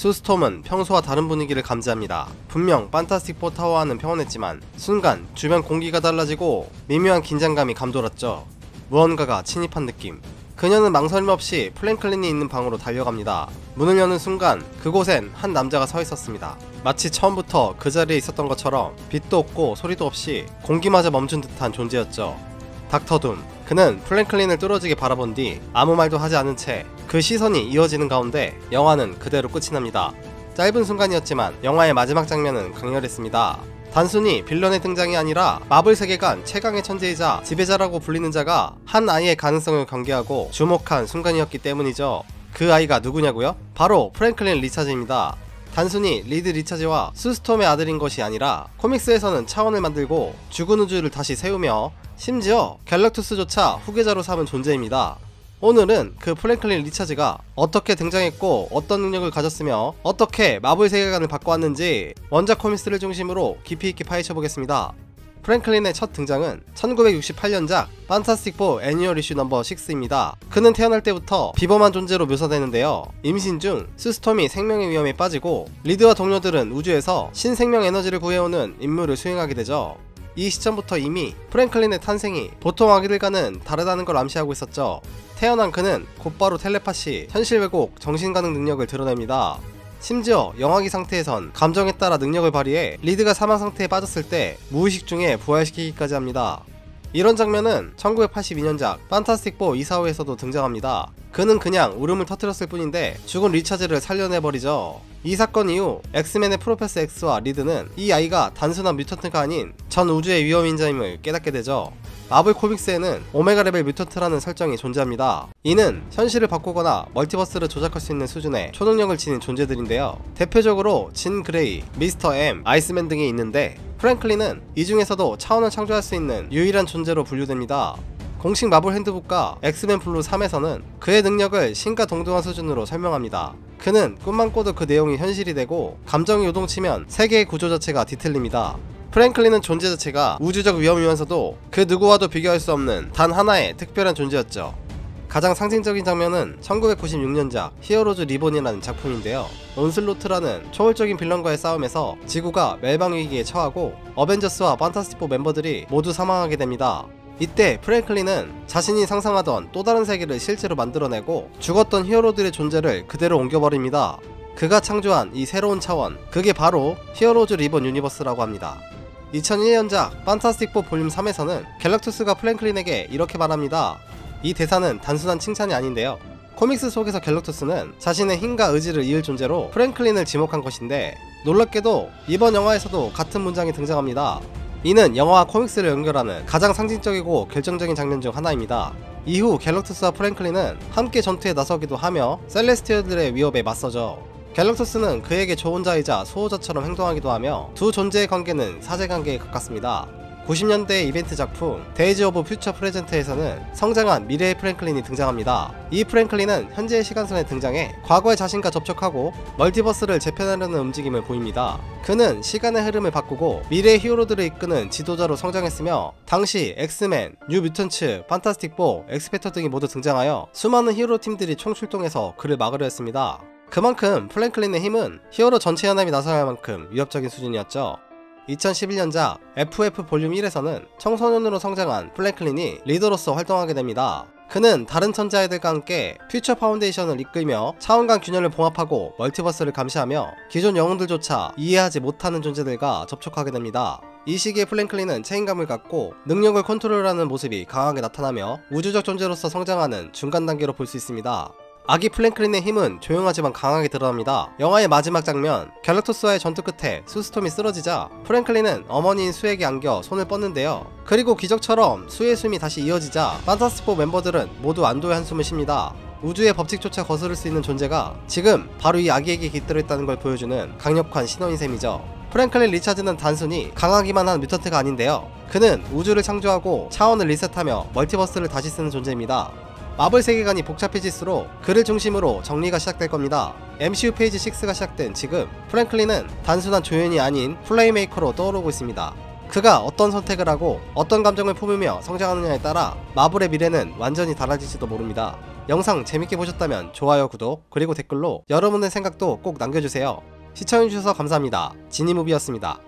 수스톰은 평소와 다른 분위기를 감지합니다. 분명 판타스틱 4 타워와는 평온했지만 순간 주변 공기가 달라지고 미묘한 긴장감이 감돌았죠. 무언가가 침입한 느낌. 그녀는 망설임 없이 프랭클린이 있는 방으로 달려갑니다. 문을 여는 순간 그곳엔 한 남자가 서 있었습니다. 마치 처음부터 그 자리에 있었던 것처럼 빛도 없고 소리도 없이 공기마저 멈춘 듯한 존재였죠. 닥터 둠. 그는 프랭클린을 뚫어지게 바라본 뒤 아무 말도 하지 않은 채 그 시선이 이어지는 가운데 영화는 그대로 끝이 납니다. 짧은 순간이었지만 영화의 마지막 장면은 강렬했습니다. 단순히 빌런의 등장이 아니라 마블 세계관 최강의 천재이자 지배자라고 불리는 자가 한 아이의 가능성을 경계하고 주목한 순간이었기 때문이죠. 그 아이가 누구냐고요? 바로 프랭클린 리차즈입니다. 단순히 리드 리차즈와 수스톰의 아들인 것이 아니라 코믹스에서는 차원을 만들고 죽은 우주를 다시 세우며 심지어 갤럭투스조차 후계자로 삼은 존재입니다. 오늘은 그 프랭클린 리차즈가 어떻게 등장했고 어떤 능력을 가졌으며 어떻게 마블 세계관을 바꿔왔는지 원작 코믹스를 중심으로 깊이 있게 파헤쳐보겠습니다. 프랭클린의 첫 등장은 1968년작 판타스틱 4 애니얼 이슈 넘버 6입니다. 그는 태어날 때부터 비범한 존재로 묘사되는데요. 임신 중 수스톰이 생명의 위험에 빠지고 리드와 동료들은 우주에서 신생명 에너지를 구해오는 임무를 수행하게 되죠. 이 시점부터 이미 프랭클린의 탄생이 보통 아기들과는 다르다는 걸 암시하고 있었죠. 태어난 그는 곧바로 텔레파시, 현실 왜곡, 정신가능 능력을 드러냅니다. 심지어 영화기 상태에선 감정에 따라 능력을 발휘해 리드가 사망 상태에 빠졌을 때 무의식 중에 부활시키기까지 합니다. 이런 장면은 1982년작 판타스틱 4 245에서도 등장합니다. 그는 그냥 울음을 터뜨렸을 뿐인데 죽은 리차즈를 살려내버리죠. 이 사건 이후 엑스맨의 프로페서 X와 리드는 이 아이가 단순한 뮤턴트가 아닌 전 우주의 위험인자임을 깨닫게 되죠. 마블 코믹스에는 오메가 레벨 뮤턴트라는 설정이 존재합니다. 이는 현실을 바꾸거나 멀티버스를 조작할 수 있는 수준의 초능력을 지닌 존재들인데요. 대표적으로 진 그레이, 미스터 M, 아이스맨 등이 있는데 프랭클린은 이 중에서도 차원을 창조할 수 있는 유일한 존재로 분류됩니다. 공식 마블 핸드북과 엑스맨 블루 3에서는 그의 능력을 신과 동등한 수준으로 설명합니다. 그는 꿈만 꿔도 그 내용이 현실이 되고 감정이 요동치면 세계의 구조 자체가 뒤틀립니다. 프랭클린은 존재 자체가 우주적 위험이면서도 그 누구와도 비교할 수 없는 단 하나의 특별한 존재였죠. 가장 상징적인 장면은 1996년작 히어로즈 리본이라는 작품인데요. 온슬로트라는 초월적인 빌런과의 싸움에서 지구가 멸망 위기에 처하고 어벤져스와 판타스틱 4 멤버들이 모두 사망하게 됩니다. 이때 프랭클린은 자신이 상상하던 또 다른 세계를 실제로 만들어내고 죽었던 히어로들의 존재를 그대로 옮겨버립니다. 그가 창조한 이 새로운 차원, 그게 바로 히어로즈 리본 유니버스라고 합니다. 2001년작 판타스틱 4 볼륨 3에서는 갤럭투스가 프랭클린에게 이렇게 말합니다. 이 대사는 단순한 칭찬이 아닌데요. 코믹스 속에서 갤럭투스는 자신의 힘과 의지를 이을 존재로 프랭클린을 지목한 것인데 놀랍게도 이번 영화에서도 같은 문장이 등장합니다. 이는 영화와 코믹스를 연결하는 가장 상징적이고 결정적인 장면 중 하나입니다. 이후 갤럭투스와 프랭클린은 함께 전투에 나서기도 하며 셀레스티얼들의 위협에 맞서죠. 갤럭투스는 그에게 좋은 자이자 수호자처럼 행동하기도 하며 두 존재의 관계는 사제관계에 가깝습니다. 90년대의 이벤트 작품 데이즈 오브 퓨처 프레젠트에서는 성장한 미래의 프랭클린이 등장합니다. 이 프랭클린은 현재의 시간선에 등장해 과거의 자신과 접촉하고 멀티버스를 재편하려는 움직임을 보입니다. 그는 시간의 흐름을 바꾸고 미래의 히어로들을 이끄는 지도자로 성장했으며 당시 엑스맨, 뉴 뮤턴츠, 판타스틱 4, 엑스펙터 등이 모두 등장하여 수많은 히어로 팀들이 총출동해서 그를 막으려 했습니다. 그만큼 프랭클린의 힘은 히어로 전체 연합이 나서야 할 만큼 위협적인 수준이었죠. 2011년작 FF 볼륨 1에서는 청소년으로 성장한 프랭클린이 리더로서 활동하게 됩니다. 그는 다른 천재 아이들과 함께 퓨처 파운데이션을 이끌며 차원간 균열을 봉합하고 멀티버스를 감시하며 기존 영웅들조차 이해하지 못하는 존재들과 접촉하게 됩니다. 이 시기에 프랭클린은 책임감을 갖고 능력을 컨트롤하는 모습이 강하게 나타나며 우주적 존재로서 성장하는 중간 단계로 볼 수 있습니다. 아기 플랭클린의 힘은 조용하지만 강하게 드러납니다. 영화의 마지막 장면, 갤럭투스와의 전투 끝에 수스톰이 쓰러지자 프랭클린은 어머니인 수에게 안겨 손을 뻗는데요. 그리고 기적처럼 수의 숨이 다시 이어지자 판타스틱 4 멤버들은 모두 안도의 한숨을 쉽니다. 우주의 법칙조차 거스를 수 있는 존재가 지금 바로 이 아기에게 깃들어 있다는 걸 보여주는 강력한 신호인 셈이죠. 프랭클린 리차즈는 단순히 강하기만 한 뮤턴트가 아닌데요. 그는 우주를 창조하고 차원을 리셋하며 멀티버스를 다시 쓰는 존재입니다. 마블 세계관이 복잡해질수록 그를 중심으로 정리가 시작될 겁니다. MCU 페이지 6가 시작된 지금 프랭클린은 단순한 조연이 아닌 플레이메이커로 떠오르고 있습니다. 그가 어떤 선택을 하고 어떤 감정을 품으며 성장하느냐에 따라 마블의 미래는 완전히 달라질지도 모릅니다. 영상 재밌게 보셨다면 좋아요, 구독, 그리고 댓글로 여러분의 생각도 꼭 남겨주세요. 시청해주셔서 감사합니다. 지니무비였습니다.